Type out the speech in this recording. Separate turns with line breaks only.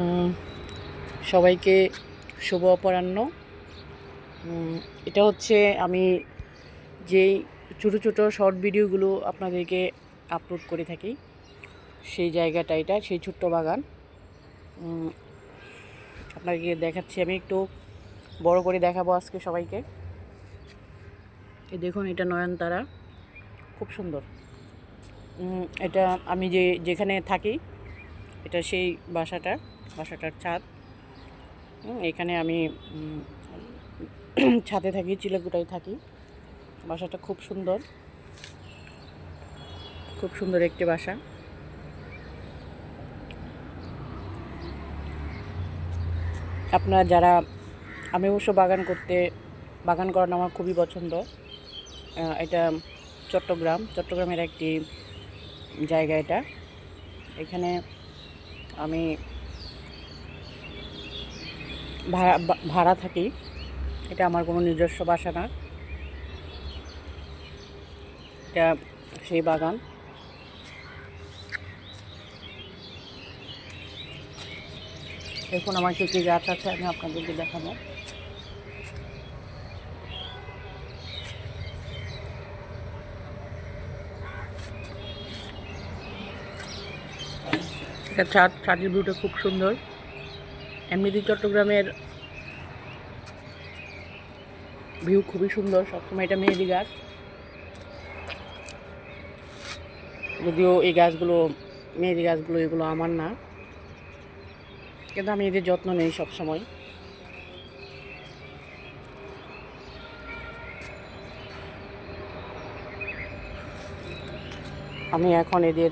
উম, সবাইকে শুভ অপরাহ্ন। এটা হচ্ছে আমি যেই ছোটো ছোটো শর্ট ভিডিওগুলো আপনাদেরকে আপলোড করে থাকি, সেই জায়গাটা এটা, সেই ছোট্ট বাগান। আপনাকে দেখাচ্ছি, আমি একটু বড় করে দেখাবো আজকে সবাইকে। এই দেখুন, এটা নয়নতারা, খুব সুন্দর। এটা আমি যেখানে থাকি, এটা সেই বাসাটার ছাদ। এখানে আমি ছাদে থাকি, চিলেকোঠায় থাকি। বাসাটা খুব সুন্দর, খুব সুন্দর একটি বাসা। আপনারা যারা, আমি অবশ্য বাগান করানো আমার খুবই পছন্দ। এটা চট্টগ্রামের একটি জায়গা এটা। এখানে আমি ভাড়া থাকি। এটা আমার কোনো নিজস্ব বাসা না, এটা সেই বাগান। দেখুন আমার কী কী গাছ আছে, আমি আপনাদেরকে দেখাবো। এটা ছাদের ভিউটা খুব সুন্দর। এমনিতে চট্টগ্রামের ভিউ খুবই সুন্দর সবসময়। এটা মেহেদি গাছ, যদিও মেহেদি গাছগুলো এগুলো আমার না, কিন্তু আমি এদের যত্ন নেই সবসময়। আমি এখন এদের